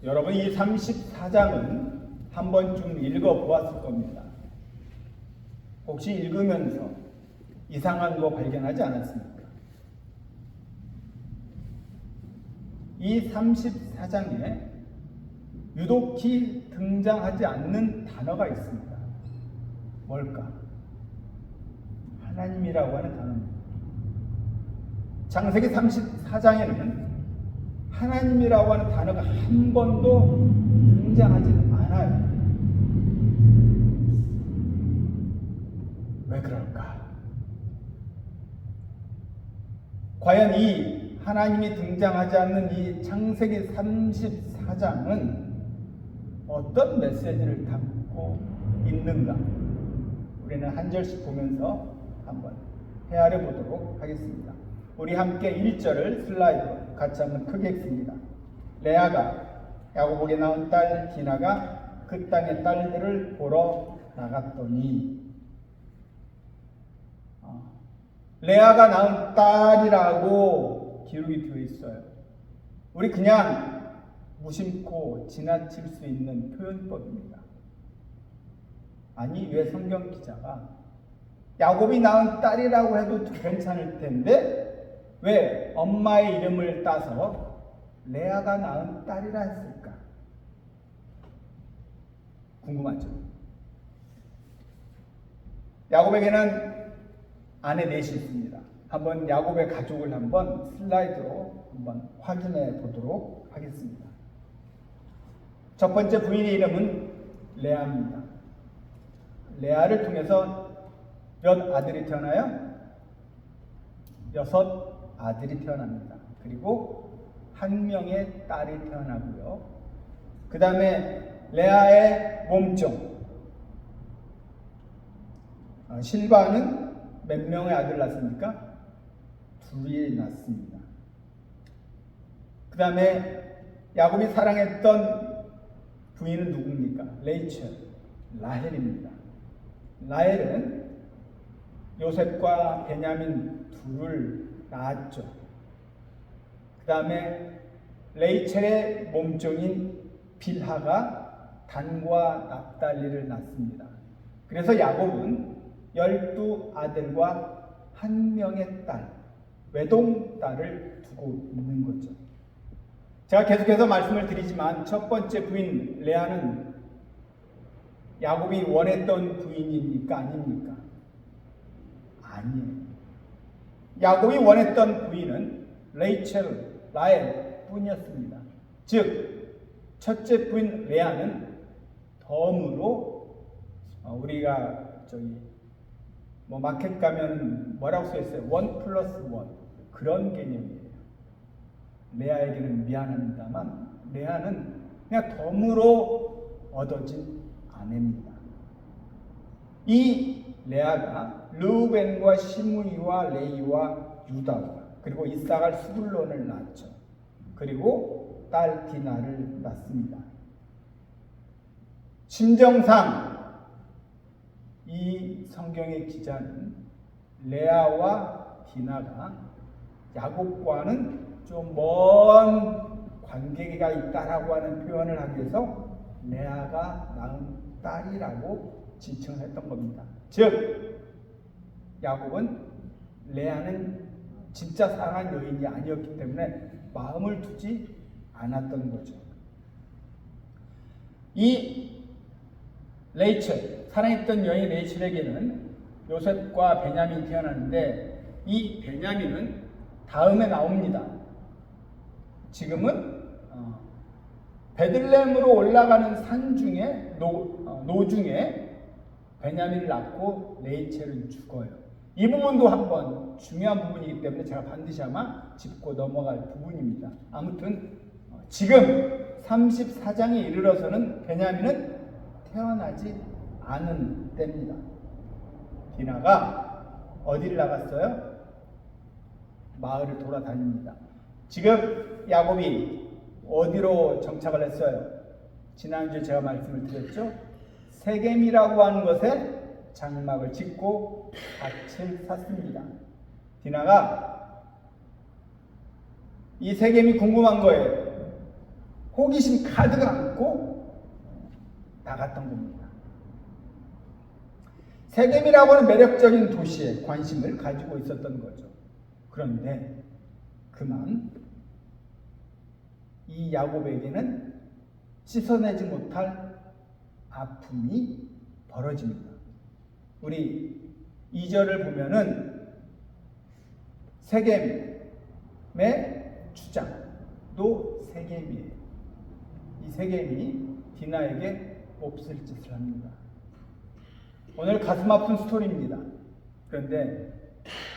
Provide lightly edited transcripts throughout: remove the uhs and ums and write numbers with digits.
여러분 이 34장은 한 번쯤 읽어보았을 겁니다. 혹시 읽으면서 이상한 거 발견하지 않았습니까? 이 34장에 유독히 등장하지 않는 단어가 있습니다. 뭘까? 하나님이라고 하는 단어입니다. 창세기 34장에는 하나님이라고 하는 단어가 한 번도 등장하지 않아요. 왜 그럴까? 과연 이 하나님이 등장하지 않는 이 창세기 34장은 어떤 메시지를 담고 있는가? 우리는 한 절씩 보면서 한번 헤아려 보도록 하겠습니다. 우리 함께 1절을 슬라이드로 같이 한번 크게 읽습니다. 레아가 야곱에게 낳은 딸 디나가 그 땅의 딸들을 보러 나갔더니, 레아가 낳은 딸이라고 기록이 되어 있어요. 우리 그냥 무심코 지나칠 수 있는 표현법입니다. 아니, 왜 성경 기자가 야곱이 낳은 딸이라고 해도 괜찮을 텐데 왜 엄마의 이름을 따서 레아가 낳은 딸이라 했을까? 궁금하죠? 야곱에게는 아내 넷이 있습니다. 한번 야곱의 가족을 한번 슬라이드로 한번 확인해 보도록 하겠습니다. 첫 번째 부인의 이름은 레아입니다. 레아를 통해서 몇 아들이 태어나요? 6 아들이 태어납니다. 그리고 1명의 딸이 태어나고요. 그 다음에 레아의 몸종, 실바는 몇 명의 아들을 낳습니까? 2이 낳습니다. 그 다음에 야곱이 사랑했던 부인은 누굽니까? 레이첼, 라헬입니다. 라헬은 요셉과 베냐민 둘을 낳았죠. 그 다음에 레이첼의 몸종인 빌하가 단과 납달리를 낳습니다. 그래서 야곱은 12아들과 1명의 딸, 외동딸을 두고 있는 거죠. 제가 계속해서 말씀을 드리지만 첫 번째 부인 레아는 야곱이 원했던 부인입니까? 아닙니까? 아니에요. 야곱이 원했던 부인은 레이첼, 라헬 뿐이었습니다. 즉 첫째 부인 레아는 덤으로 우리가 마켓 가면 뭐라고 써 있어요? 1+1 그런 개념이에요. 레아에게는 미안합니다만 레아는 그냥 덤으로 얻어진 아내입니다. 이 레아가 르우벤과 시므이와 레이와 유다와 그리고 이삭을 스불론을 낳았죠. 그리고 딸 디나를 낳습니다. 심정상 이 성경의 기자는 레아와 디나가 야곱과는 좀 먼 관계가 있다라고 하는 표현을 하기 위해서 레아가 낳은 딸이라고 지칭했던 겁니다. 즉 야곱은 레아는 진짜 사랑한 여인이 아니었기 때문에 마음을 두지 않았던 거죠. 이 레이첼, 사랑했던 여인 레이첼에게는 요셉과 베냐민이 태어났는데 이 베냐민은 다음에 나옵니다. 지금은 베들레헴으로 올라가는 산 중에 노중에 베냐민을 낳고 레이첼은 죽어요. 이 부분도 한번 중요한 부분이기 때문에 제가 반드시 아마 짚고 넘어갈 부분입니다. 아무튼 지금 34장에 이르러서는 베냐민은 태어나지 않은 때입니다. 디나가 어디를 나갔어요? 마을을 돌아다닙니다. 지금 야곱이 어디로 정착을 했어요? 지난주에 제가 말씀을 드렸죠? 세겜이라고 하는 것에 장막을 짓고 밭을 샀습니다. 디나가 이 세겜이 궁금한 거예요. 호기심 가득 안고 나갔던 겁니다. 세겜이라고 하는 매력적인 도시에 관심을 가지고 있었던 거죠. 그런데 그만 이 야곱에게는 씻어내지 못할 아픔이 벌어집니다. 우리 2절을 보면은 세겜의 주장도 세겜이에요. 이 세겜이 디나에게 몹쓸 짓을 합니다. 오늘 가슴 아픈 스토리입니다. 그런데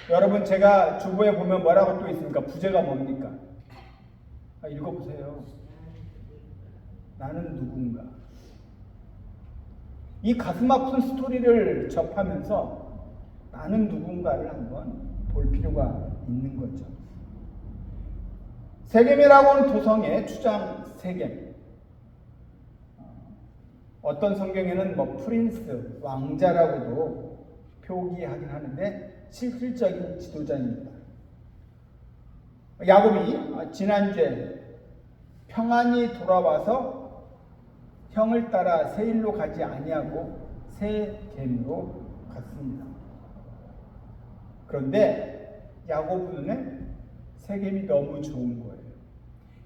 여러분, 제가 주보에 보면 뭐라고 또 있습니까? 부제가 뭡니까? 읽어보세요. 나는 누군가. 이 가슴 아픈 스토리를 접하면서 나는 누군가를 한번 볼 필요가 있는 거죠. 세겜이라고 하는 도성의 주장 세겜. 어떤 성경에는 프린스, 왕자라고도 표기하긴 하는데 실질적인 지도자입니다. 야곱이 지난주에 평안히 돌아와서 형을 따라 세일로 가지 아니하고 세겜으로 갔습니다. 그런데 야곱 눈에 세겜이 너무 좋은 거예요.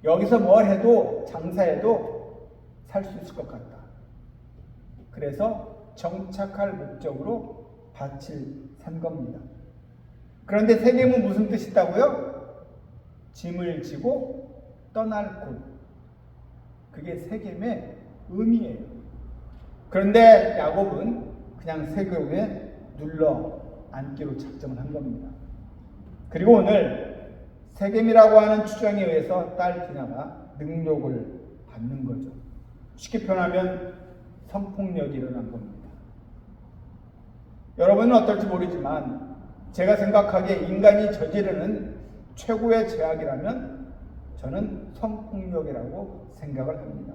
여기서 뭘 해도 장사해도 살 수 있을 것 같다. 그래서 정착할 목적으로 밭을 산 겁니다. 그런데 세겜은 무슨 뜻이 있다고요? 짐을 지고 떠날 곳. 그게 세겜의 의미예요. 그런데 야곱은 그냥 세겜에 눌러 앉기로 작정을 한 겁니다. 그리고 오늘 세겜이라고 하는 추정에 의해서 딸 디나가 능욕을 받는 거죠. 쉽게 표현하면 성폭력이 일어난 겁니다. 여러분은 어떨지 모르지만 제가 생각하기에 인간이 저지르는 최고의 죄악이라면 저는 성폭력이라고 생각을 합니다.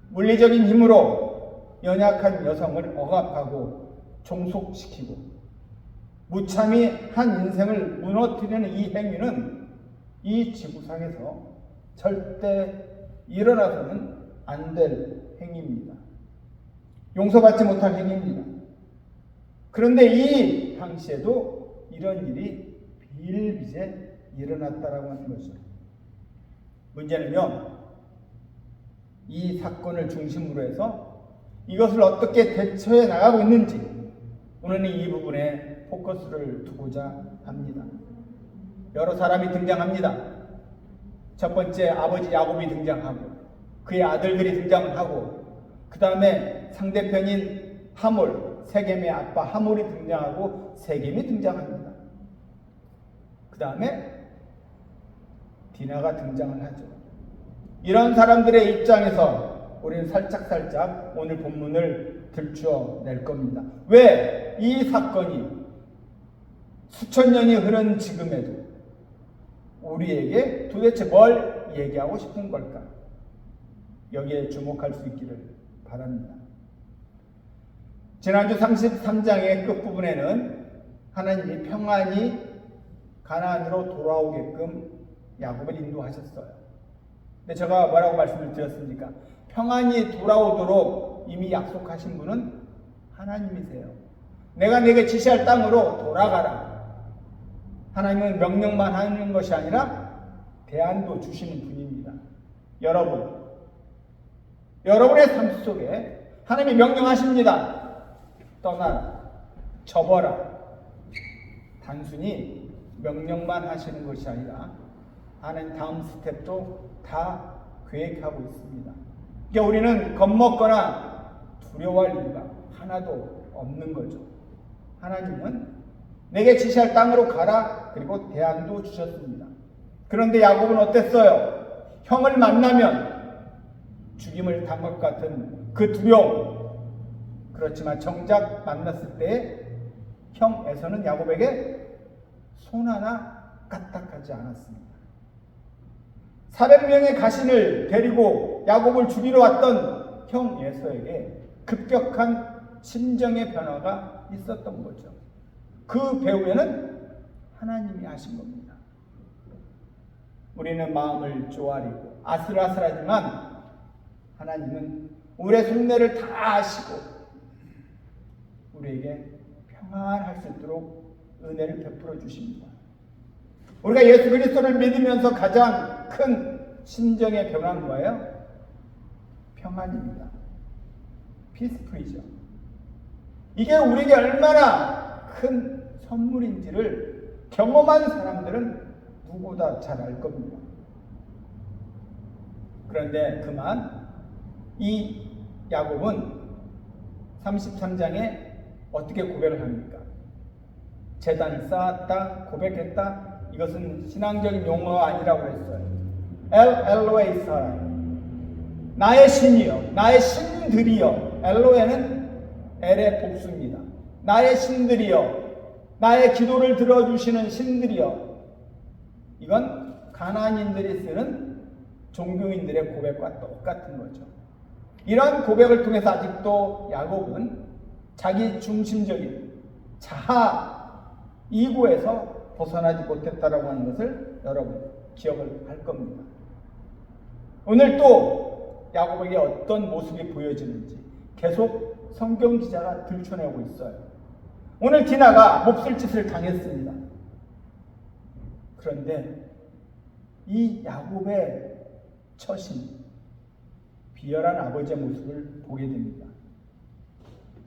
물리적인 힘으로 연약한 여성을 억압하고 종속시키고 무참히 한 인생을 무너뜨리는 이 행위는 이 지구상에서 절대 일어나서는 안 될 행위입니다. 용서받지 못할 행위입니다. 그런데 이 당시에도 이런 일이 비일비재 일어났다라고 하는 거죠. 문제는요, 이 사건을 중심으로 해서 이것을 어떻게 대처해 나가고 있는지 오늘은 이 부분에 포커스를 두고자 합니다. 여러 사람이 등장합니다. 첫 번째 아버지 야곱이 등장하고 그의 아들들이 등장을 하고 그 다음에 상대편인 하몰, 세겜의 아빠 하몰이 등장하고 세겜이 등장합니다. 그 다음에 디나가 등장을 하죠. 이런 사람들의 입장에서 우리는 살짝살짝 오늘 본문을 들추어낼 겁니다. 왜 이 사건이 수천 년이 흐른 지금에도 우리에게 도대체 뭘 얘기하고 싶은 걸까? 여기에 주목할 수 있기를 바랍니다. 지난주 33장의 끝부분에는 하나님이 평안히 가나안으로 돌아오게끔 야곱을 인도하셨어요. 근데 제가 뭐라고 말씀을 드렸습니까? 평안히 돌아오도록 이미 약속하신 분은 하나님이세요. 내가 네게 지시할 땅으로 돌아가라. 하나님은 명령만 하는 것이 아니라 대안도 주시는 분입니다. 여러분의 삶 속에 하나님이 명령하십니다. 떠나라, 접어라. 단순히 명령만 하시는 것이 아니라 하는 다음 스텝도 다 계획하고 있습니다. 그러니까 우리는 겁먹거나 두려워할 이유가 하나도 없는 거죠. 하나님은 내게 지시할 땅으로 가라. 그리고 대안도 주셨습니다. 그런데 야곱은 어땠어요? 형을 만나면 죽임을 당할 것 같은 그 두려움. 그렇지만 정작 만났을 때 형 에서는 야곱에게 손 하나 까딱하지 않았습니다. 400명의 가신을 데리고 야곱을 죽이러 왔던 형 에서에게 급격한 심정의 변화가 있었던 거죠. 그 배후에는 하나님이 하신 겁니다. 우리는 마음을 쪼아리고 아슬아슬하지만 하나님은 우리의 속내를 다 아시고 우리에게 평안할 수 있도록 은혜를 베풀어 주십니다. 우리가 예수 그리스도를 믿으면서 가장 큰 심정의 변화는 뭐예요? 평안입니다. 피스풀이죠. 이게 우리에게 얼마나 큰 선물인지를 경험한 사람들은 누구보다 잘 알 겁니다. 그런데 그만 이 야곱은 33장에 어떻게 고백을 합니까? 제단을 쌓았다, 고백했다. 이것은 신앙적인 용어가 아니라고 했어요. 엘로에 사람, 나의 신이여, 나의 신들이여. 엘로에는 엘의 복수입니다. 나의 신들이여, 나의 기도를 들어주시는 신들이여. 이건 가나안인들이 쓰는 종교인들의 고백과 똑같은 거죠. 이런 고백을 통해서 아직도 야곱은 자기 중심적인 자아 이고에서 벗어나지 못했다라고 하는 것을 여러분 기억을 할 겁니다. 오늘 또 야곱에게 어떤 모습이 보여지는지 계속 성경 기자가 들춰내고 있어요. 오늘 디나가 몹쓸 짓을 당했습니다. 그런데 이 야곱의 처신, 비열한 아버지의 모습을 보게 됩니다.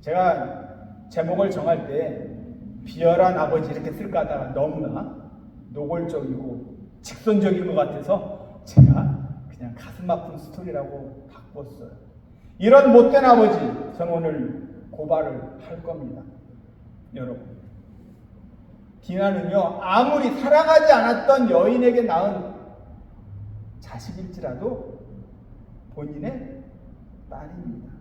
제가 제목을 정할 때 비열한 아버지 이렇게 쓸까 하다가 너무나 노골적이고 직선적인 것 같아서 제가 그냥 가슴 아픈 스토리라고 바꿨어요. 이런 못된 아버지, 저는 오늘 고발을 할 겁니다. 여러분, 디나는요, 아무리 사랑하지 않았던 여인에게 낳은 자식일지라도 본인의 딸입니다.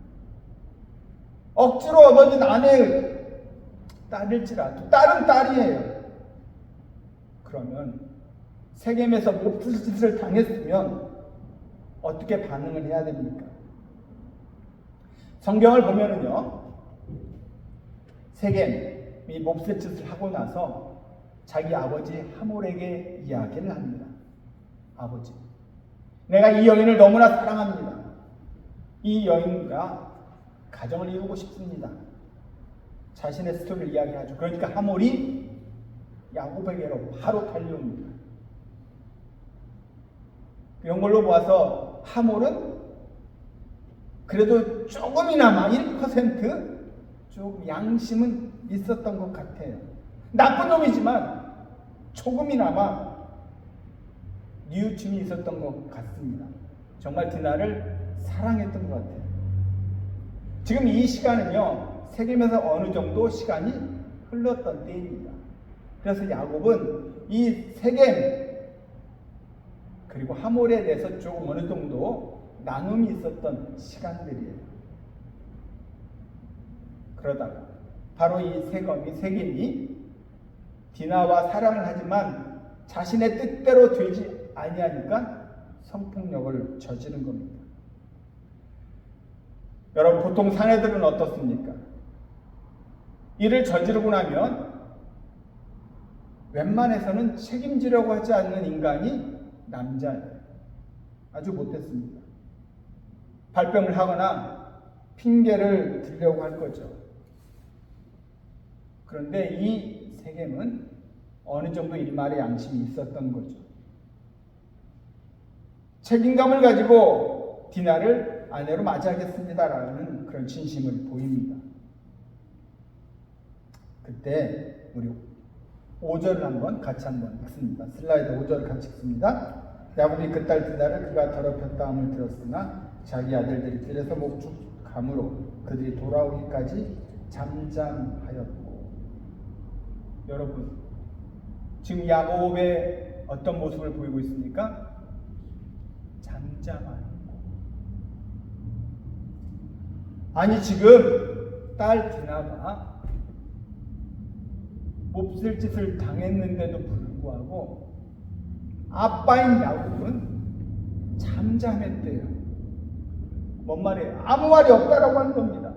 억지로 얻어진 아내의 딸일지라도 딸은 딸이에요. 그러면 세겜에서 몹쓸 짓을 당했으면 어떻게 반응을 해야 됩니까? 성경을 보면은요, 세겜이 몹쓸 짓을 하고 나서 자기 아버지 하몰에게 이야기를 합니다. 아버지, 내가 이 여인을 너무나 사랑합니다. 이 여인과 가정을 이루고 싶습니다. 자신의 스토리를 이야기하죠. 그러니까 하몰이 야곱에게로 바로 달려옵니다. 이런 걸로 보아서 하몰은 그래도 조금이나마 1% 조금 양심은 있었던 것 같아요. 나쁜 놈이지만 조금이나마 뉘우침이 있었던 것 같습니다. 정말 디나를 사랑했던 것 같아요. 지금 이 시간은요, 세겜에서 어느 정도 시간이 흘렀던 때입니다. 그래서 야곱은 이 세겜 그리고 하몰에 대해서 조금 어느 정도 나눔이 있었던 시간들이에요. 그러다가 바로 이 세겜이 디나와 사랑을 하지만 자신의 뜻대로 되지 아니하니까 성폭력을 저지른 겁니다. 여러분, 보통 사내들은 어떻습니까? 이를 저지르고 나면 웬만해서는 책임지려고 하지 않는 인간이 남자예요. 아주 못했습니다. 발뺌을 하거나 핑계를 들려고 할 거죠. 그런데 이 세겜은 어느 정도 일말의 양심이 있었던 거죠. 책임감을 가지고 디나를 아내로 맞이하겠습니다라는 그런 진심을 보입니다. 그때 우리 5절을 같이 한번 읽습니다. 슬라이드 5절을 같이 읽습니다. 야곱이 그 딸 디나를 그가 더럽혔다 함을 들었으나 자기 아들들이 길에서 목축함으로 그들이 돌아오기까지 잠잠하였고. 여러분, 지금 야곱의 어떤 모습을 보이고 있습니까? 잠잠하고. 아니, 지금 딸 디나가 몹쓸 짓을 당했는데도 불구하고 아빠인 야곱은 잠잠했대요. 뭔 말이에요? 아무 말이 없다라고 하는 겁니다.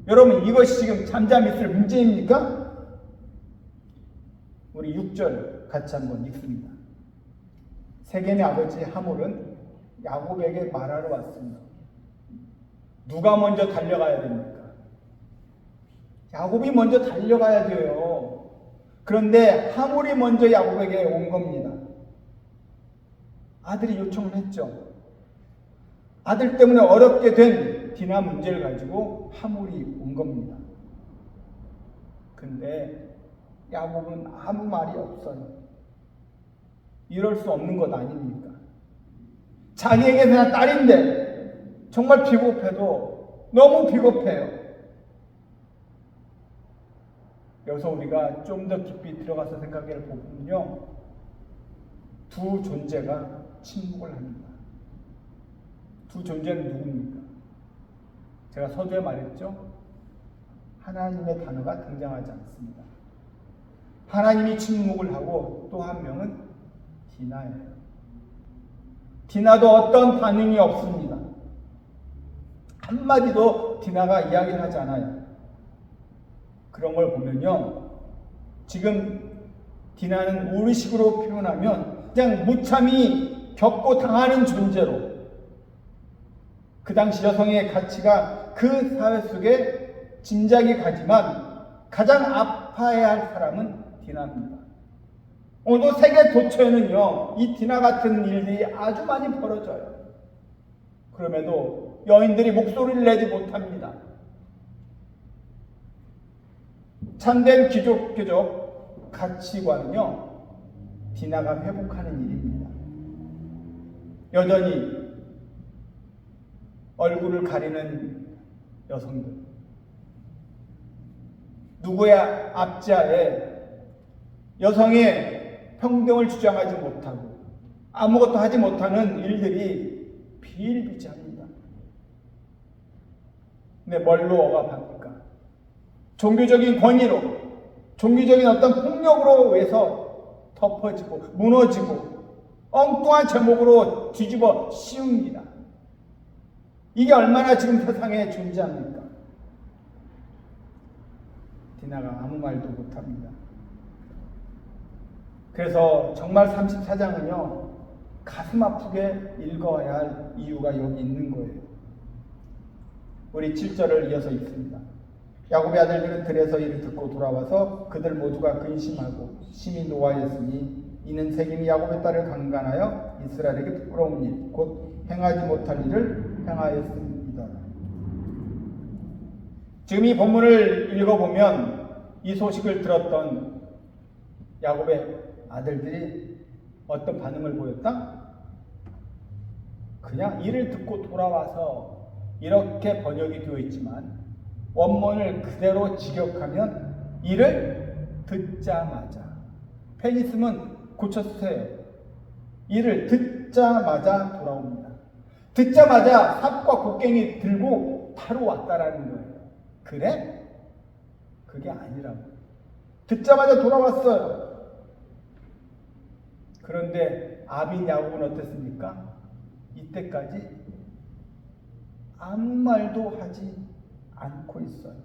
여러분, 이것이 지금 잠잠 있을 문제입니까? 우리 6절 같이 한번 읽습니다. 세겜의 아버지 하몰은 야곱에게 말하러 왔습니다. 누가 먼저 달려가야 됩니까? 야곱이 먼저 달려가야 돼요. 그런데 하몰이 먼저 야곱에게 온 겁니다. 아들이 요청을 했죠. 아들 때문에 어렵게 된 디나 문제를 가지고 하몰이 온 겁니다. 근데 야곱은 아무 말이 없어요. 이럴 수 없는 것 아닙니까? 자기에게 그냥 딸인데 정말 비겁해도 너무 비겁해요. 여기서 우리가 좀 더 깊이 들어가서 생각해 보면요, 두 존재가 침묵을 합니다. 두 존재는 누굽니까? 제가 서두에 말했죠? 하나님의 단어가 등장하지 않습니다. 하나님이 침묵을 하고 또 한 명은 디나예요. 디나도 어떤 반응이 없습니다. 한마디도 디나가 이야기를 하지 않아요. 그런 걸 보면요, 지금 디나는 우리식으로 표현하면 그냥 무참히 겪고 당하는 존재로, 그 당시 여성의 가치가 그 사회 속에 짐작이 가지만 가장 아파해야 할 사람은 디나입니다. 오늘도 세계 도처에는요, 이 디나 같은 일들이 아주 많이 벌어져요. 그럼에도 여인들이 목소리를 내지 못합니다. 참된 기독교적 가치관은요, 디나가 회복하는 일입니다. 여전히 얼굴을 가리는 여성들, 누구의 앞자에 여성의 평등을 주장하지 못하고 아무것도 하지 못하는 일들이 비일비재합니다. 근데 뭘로 억압합니까? 종교적인 권위로, 종교적인 어떤 폭력으로 의해서 덮어지고 무너지고 엉뚱한 제목으로 뒤집어 씌웁니다. 이게 얼마나 지금 세상에 존재합니까? 디나가 아무 말도 못합니다. 그래서 정말 34장은요, 가슴 아프게 읽어야 할 이유가 여기 있는 거예요. 우리 7절을 이어서 읽습니다. 야곱의 아들들은 들에서 이를 듣고 돌아와서 그들 모두가 근심하고 심히 노하였으니 이는 세겜이 야곱의 딸을 강간하여 이스라엘에게 부끄러운 일, 곧 행하지 못할 일을 행하였습니다. 지금 이 본문을 읽어보면 이 소식을 들었던 야곱의 아들들이 어떤 반응을 보였다? 그냥 이를 듣고 돌아와서 이렇게 번역이 되어 있지만 원문을 그대로 직역하면 이를 듣자마자, 페니스는 고쳤어요. 이를 듣자마자 돌아옵니다. 듣자마자 삽과 곡괭이 들고 바로 왔다라는 거예요. 그래? 그게 아니라고. 듣자마자 돌아왔어요. 그런데 아빈 야곱은 어땠습니까? 이때까지 아무 말도 하지 않고 있어요.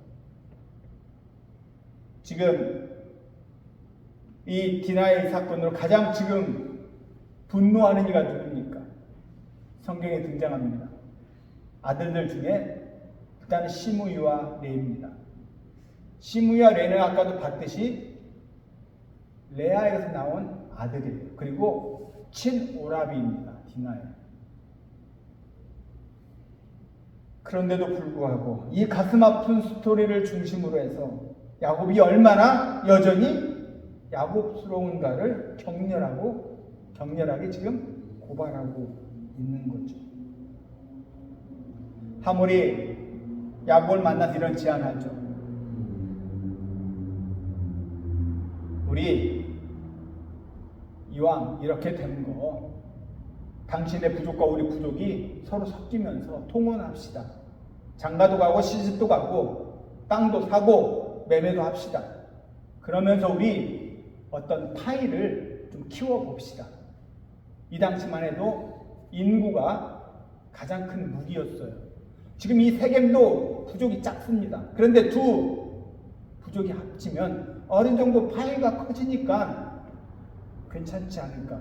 지금 이 디나의 사건으로 가장 지금 분노하는 이가 누굽니까? 성경에 등장합니다. 아들들 중에 일단 시므이와 레입니다. 시므이와 레는 아까도 봤듯이 레아에서 나온 아들이에요. 그리고 친오라비입니다. 디나예요. 그런데도 불구하고 이 가슴 아픈 스토리를 중심으로 해서 야곱이 얼마나 여전히 야곱스러운가를 격렬하게 지금 고발하고 있는 거죠. 하몰이 야곱을 만나서 이런 제안하죠. 우리 이왕 이렇게 된 거, 당신의 부족과 우리 부족이 서로 섞이면서 통혼합시다. 장가도 가고 시집도 가고 땅도 사고 매매도 합시다. 그러면서 우리 어떤 타일을 좀 키워봅시다. 이 당시만 해도 인구가 가장 큰 무기였어요. 지금 이 세겜도 부족이 작습니다. 그런데 두 부족이 합치면 어느 정도 파이가 커지니까 괜찮지 않을까,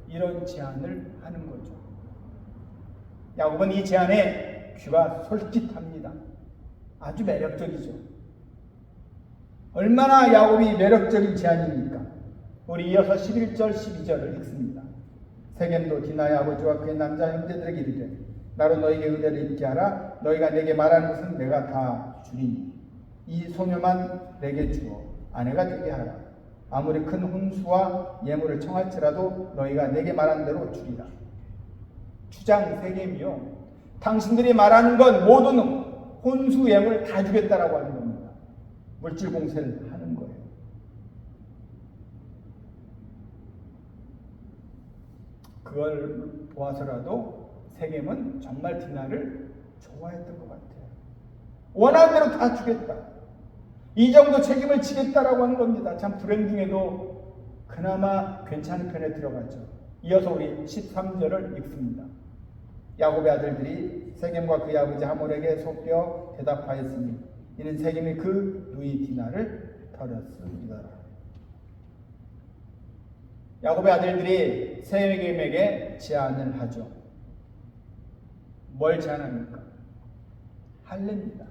이런 제안을 하는 거죠. 야곱은 이 제안에 귀가 솔깃합니다. 아주 매력적이죠. 얼마나 야곱이 매력적인 제안입니까? 우리 이어서 11절 12절을 읽습니다. 세겜도 디나의 아버지와 그의 남자 형제들에게 이르되 나로 너에게 은혜를 입게 하라. 너희가 내게 말하는 것은 내가 다 주리니 이 소녀만 내게 주어 아내가 되게 하라. 아무리 큰 혼수와 예물을 청할지라도 너희가 내게 말한 대로 주리라. 주장 세겜이요, 당신들이 말하는 건 모든 혼수 예물 다 주겠다라고 하는 겁니다. 물질 공세를 하는 거예요. 그걸 보아서라도 세겜은 정말 디나를 좋아했던 것 같아요. 원하는 대로 다 주겠다. 이 정도 책임을 지겠다라고 하는 겁니다. 참 불행 중에도 그나마 괜찮은 편에 들어가죠. 이어서 우리 13절을 읽습니다. 야곱의 아들들이 세겜과 그의 아버지 하몰에게 속여 대답하였으니 이는 세겜이 그 누이 디나를 버렸습니다. 야곱의 아들들이 세겜에게 제안을 하죠. 뭘 제안합니까? 할례입니다.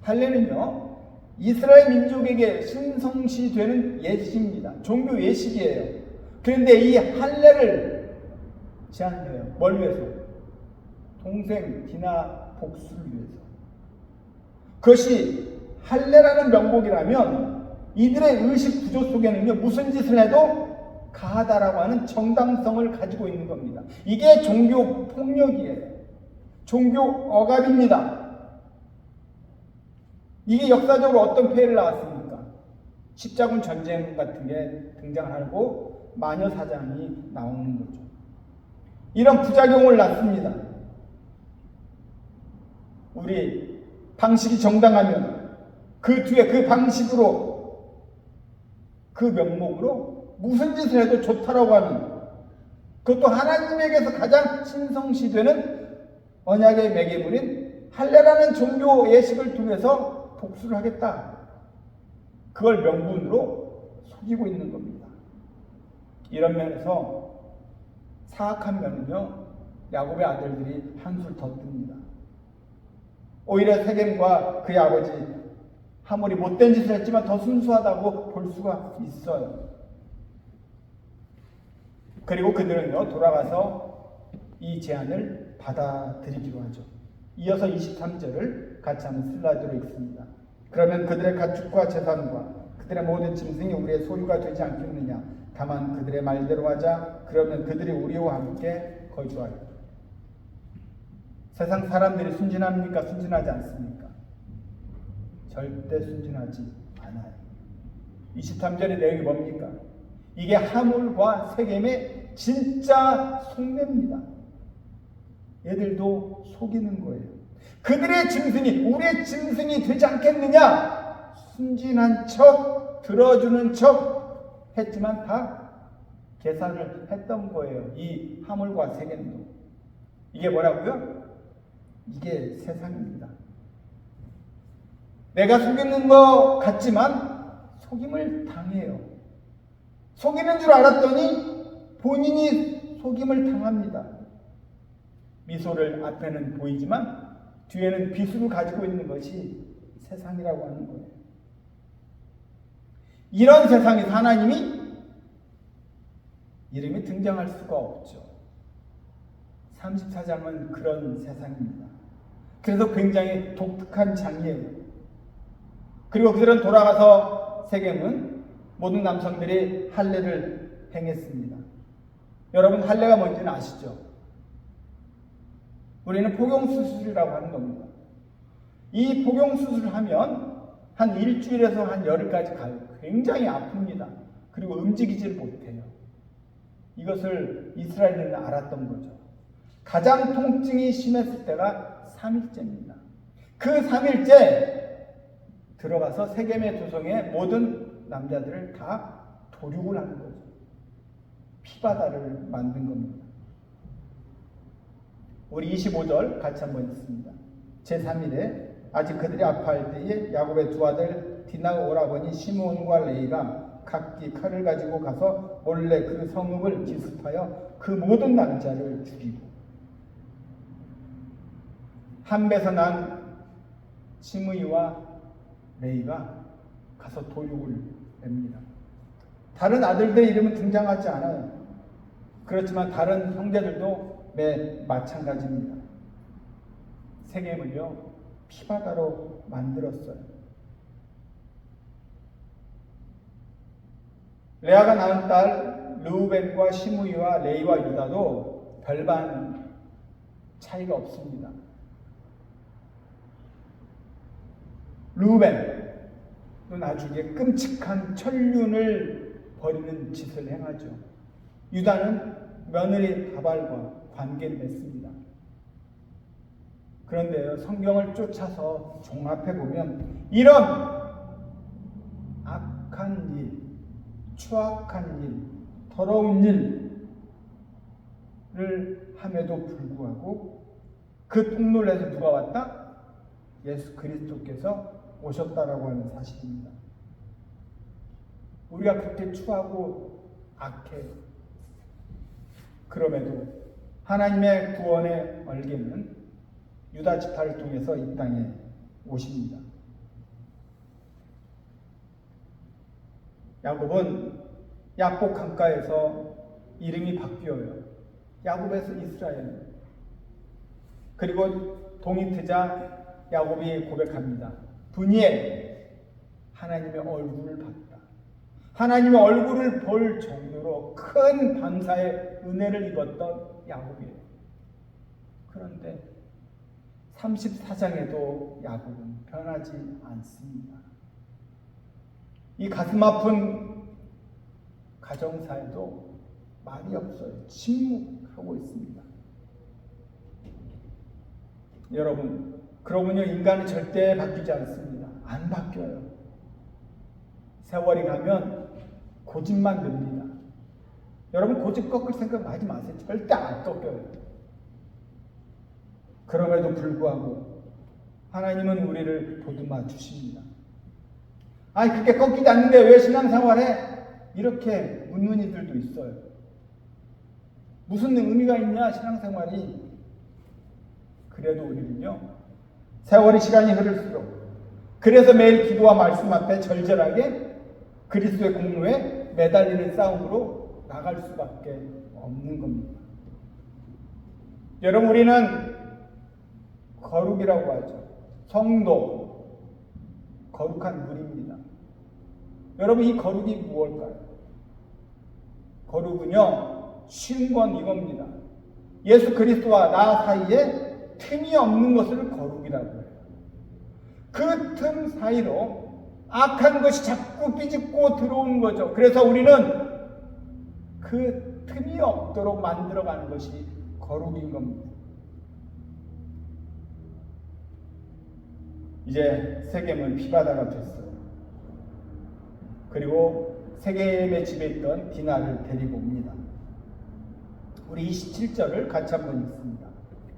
할례는요, 이스라엘 민족에게 신성시되는 예식입니다. 종교 예식이에요. 그런데 이 할례를 제안해요. 뭘 위해서? 동생 디나 복수를 위해서. 그것이 할례라는 명목이라면 이들의 의식 구조 속에는요, 무슨 짓을 해도 가하다라고 하는 정당성을 가지고 있는 겁니다. 이게 종교 폭력이에요. 종교 억압입니다. 이게 역사적으로 어떤 폐해를 낳았습니까? 십자군 전쟁 같은 게 등장하고 마녀 사장이 나오는 거죠. 이런 부작용을 낳습니다. 우리 방식이 정당하면 그 뒤에 그 방식으로 그 명목으로 무슨 짓을 해도 좋다라고 하는, 그것도 하나님에게서 가장 신성시되는 언약의 매개물인 할례라는 종교 예식을 통해서 복수를 하겠다. 그걸 명분으로 속이고 있는 겁니다. 이런 면에서 사악한 면은요, 야곱의 아들들이 한술 더 뜹니다. 오히려 세겜과 그의 아버지 하몰이 못된 짓을 했지만 더 순수하다고 볼 수가 있어요. 그리고 그들은요, 돌아가서 이 제안을 받아들이기로 하죠. 이어서 23절을 같이 한번 슬라이드로 읽습니다. 그러면 그들의 가축과 재산과 그들의 모든 짐승이 우리의 소유가 되지 않겠느냐. 다만 그들의 말대로 하자. 그러면 그들이 우리와 함께 거주하리라. 세상 사람들이 순진합니까? 순진하지 않습니까? 절대 순진하지 않아요. 23절의 내용이 뭡니까? 이게 하몰과 세겜의 진짜 속내입니다. 얘들도 속이는 거예요. 그들의 짐승이 우리의 짐승이 되지 않겠느냐? 순진한 척, 들어주는 척 했지만 다 계산을 했던 거예요. 이 하몰과 세겜도. 이게 뭐라고요? 이게 세상입니다. 내가 속이는 것 같지만 속임을 당해요. 속이는 줄 알았더니 본인이 속임을 당합니다. 미소를 앞에는 보이지만 뒤에는 비수를 가지고 있는 것이 세상이라고 하는 거예요. 이런 세상에서 하나님이 이름이 등장할 수가 없죠. 34장은 그런 세상입니다. 그래서 굉장히 독특한 장이에요. 그리고 그들은 돌아가서 세겜은 모든 남성들이 할례를 행했습니다. 여러분, 할례가 뭔지는 아시죠? 우리는 포경수술이라고 하는 겁니다. 이 포경수술을 하면 한 일주일에서 한 열흘까지 가요. 굉장히 아픕니다. 그리고 움직이질 못해요. 이것을 이스라엘은 알았던 거죠. 가장 통증이 심했을 때가 3일째입니다. 그 3일째 들어가서 세겜의 도성의 모든 남자들을 다 도륙을 하는 거죠. 피바다를 만든 겁니다. 우리 25절 같이 한번 읽습니다. 제3일에 아직 그들이 아파할 때에 야곱의 두 아들 디나의 오라버니 시므온과 레이가 각기 칼을 가지고 가서 몰래 그 성읍을 기습하여 그 모든 남자를 죽이고 한배에서 난 시므이와 레이가 가서 도륙을 냅니다. 다른 아들들의 이름은 등장하지 않아요. 그렇지만 다른 형제들도 마찬가지입니다. 세겜을요 피바다로 만들었어요. 레아가 낳은 딸 르우벤과 시므이와 레이와 유다도 별반 차이가 없습니다. 르우벤은 나중에 끔찍한 천륜을 벌이는 짓을 행하죠. 유다는 며느리 다발과 관계를 맺습니다. 그런데요, 성경을 쫓아서 종합해 보면 이런 악한 일, 추악한 일, 더러운 일을 함에도 불구하고 그 통로에서 누가 왔다? 예수 그리스도께서 오셨다라고 하는 사실입니다. 우리가 그렇게 추하고 악해. 그럼에도 하나님의 구원의 얼개는 유다 지파를 통해서 이 땅에 오십니다. 야곱은 야복 강가에서 이름이 바뀌어요. 야곱에서 이스라엘. 그리고 동이 트자 야곱이 고백합니다. 분이엘, 하나님의 얼굴을 봤다. 하나님의 얼굴을 볼 정도로 큰 감사의 은혜를 입었던 야곱이에요. 그런데 34장에도 야곱은 변하지 않습니다. 이 가슴 아픈 가정사에도 말이 없어요. 침묵하고 있습니다. 여러분, 그러면요 인간은 절대 바뀌지 않습니다. 안 바뀌어요. 세월이 가면 고집만 늡니다. 여러분 고집 꺾을 생각 하지 마세요. 절대 안 꺾여요. 그럼에도 불구하고 하나님은 우리를 보듬어 주십니다. 아니 그렇게 꺾이지 않는데 왜 신앙생활에 이렇게 묻는 이들도 있어요. 무슨 의미가 있냐 신앙생활이. 그래도 우리는요 세월이 시간이 흐를수록 그래서 매일 기도와 말씀 앞에 절절하게 그리스도의 공로에 매달리는 싸움으로 나갈 수밖에 없는 겁니다. 여러분 우리는 거룩이라고 하죠. 성도, 거룩한 물입니다. 여러분 이 거룩이 무엇일까요? 거룩은요 쉬운 건 이겁니다. 예수 그리스도와 나 사이에 틈이 없는 것을 거룩이라고 해요. 그 틈 사이로 악한 것이 자꾸 삐집고 들어오는 거죠. 그래서 우리는 그 틈이 없도록 만들어가는 것이 거룩인 겁니다. 이제 세겜은 피바다가 됐어요. 그리고 세겜의 집에 있던 디나를 데리고 옵니다. 우리 27절을 같이 한번 읽습니다.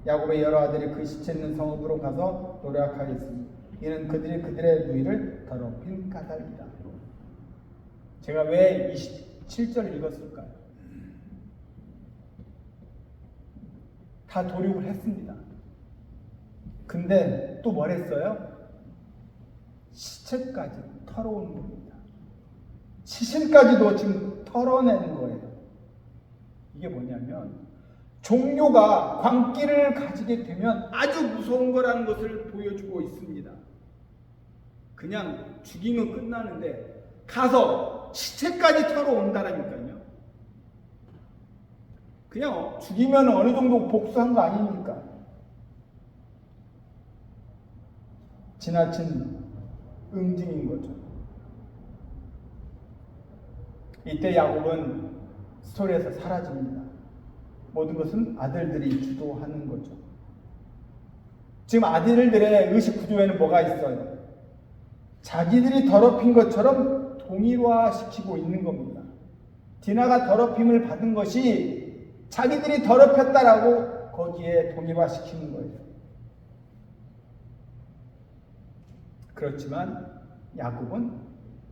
야곱의 여러 아들이 그 시체 있는 성읍으로 가서 노력하였으니 이는 그들의 누이를 더럽힌 까닭이다. 제가 왜 27절을 읽었을까요? 다 도륙을 했습니다. 근데 또 뭘 했어요? 시체까지 털어오는 겁니다. 시신까지도 지금 털어내는 거예요. 이게 뭐냐면 종교가 광기를 가지게 되면 아주 무서운 거라는 것을 보여주고 있습니다. 그냥 죽이면 끝나는데 가서 시체까지 털어온다라니까요. 그냥 죽이면 어느 정도 복수한 거 아닙니까? 지나친 응징인 거죠. 이때 야곱은 스토리에서 사라집니다. 모든 것은 아들들이 주도하는 거죠. 지금 아들들의 의식 구조에는 뭐가 있어요? 자기들이 더럽힌 것처럼 동일화시키고 있는 겁니다. 디나가 더럽힘을 받은 것이 자기들이 더럽혔다라고 거기에 동일화시키는 거예요. 그렇지만 야곱은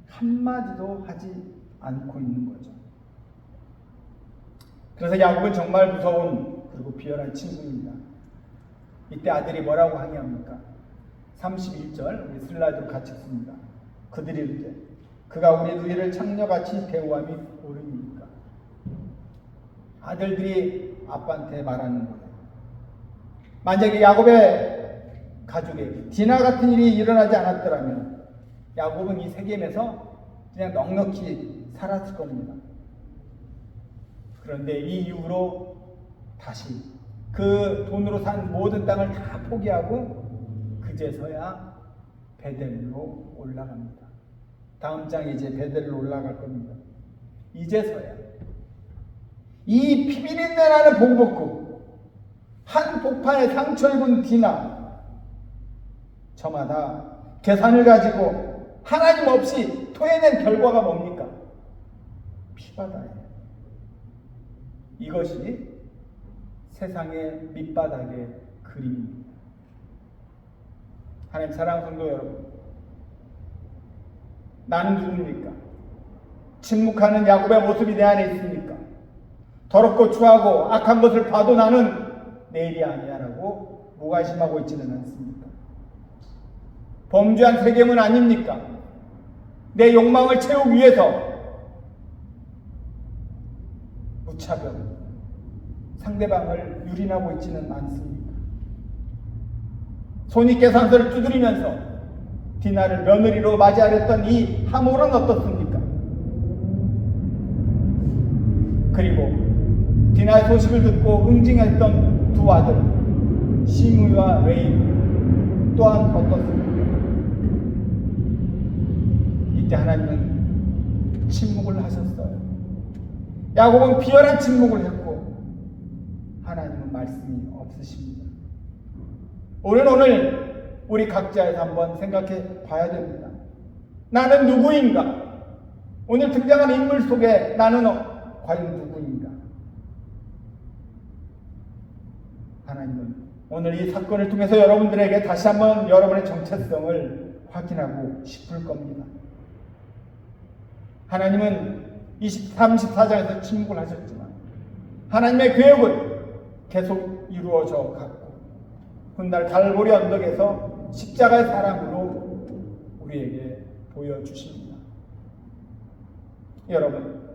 한마디도 하지 않고 있는 거죠. 그래서 야곱은 정말 무서운 그리고 비열한 친구입니다. 이때 아들이 뭐라고 항의합니까? 31절 우리 슬라이드로 같이 읽습니다. 그들이 이르되 그가 우리 누이를 창녀같이 대우함이 옳으니까. 아들들이 아빠한테 말하는 거예요. 만약에 야곱의 가족에 디나 같은 일이 일어나지 않았더라면 야곱은 이 세겜에서 그냥 넉넉히 살았을 겁니다. 그런데 이 이후로 다시 그 돈으로 산 모든 땅을 다 포기하고 그제서야 베델로 올라갑니다. 다음 장에 이제 베델로 올라갈 겁니다. 이제서야 이 피비린내 나는 복복국 한 복판에 상처 입은 디나 저마다 계산을 가지고 하나님 없이 토해낸 결과가 뭡니까? 피바다예요. 이것이 세상의 밑바닥의 그림입니다. 하나님 사랑하는 성도 여러분, 나는 누굽니까? 침묵하는 야곱의 모습이 내 안에 있습니까? 더럽고 추하고 악한 것을 봐도 나는 내일이 아니야라고 무관심하고 있지는 않습니까? 범죄한 세겜은 아닙니까? 내 욕망을 채우기 위해서 무차별 상대방을 유린하고 있지는 않습니까? 손익계산서를 두드리면서 디나를 며느리로 맞이하렸던 이 하몰은 어떻습니까? 그리고 디나의 소식을 듣고 응징했던 두 아들 시므와 레이 또한 어떻습니까? 이때 하나님은 침묵을 하셨어요. 야곱은 비열한 침묵을 했고 하나님은 말씀이 없으십니다. 오늘 우리 각자에서 한번 생각해 봐야 됩니다. 나는 누구인가? 오늘 등장하는 인물 속에 나는 과연 누구인가? 하나님은 오늘 이 사건을 통해서 여러분들에게 다시 한번 여러분의 정체성을 확인하고 싶을 겁니다. 하나님은 34장에서 침묵을 하셨지만 하나님의 계획은 계속 이루어져 갔고 훗날 갈보리 언덕에서 십자가의 사랑으로 우리에게 보여주십니다. 여러분,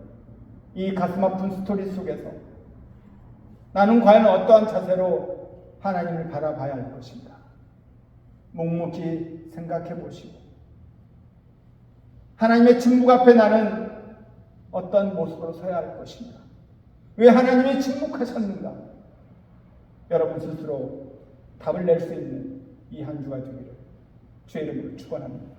이 가슴 아픈 스토리 속에서 나는 과연 어떠한 자세로 하나님을 바라봐야 할 것인가? 묵묵히 생각해 보시고 하나님의 침묵 앞에 나는 어떤 모습으로 서야 할 것인가? 왜 하나님이 침묵하셨는가? 여러분 스스로 답을 낼 수 있는 이 한 주가 되기를 주의 이름으로 축원합니다.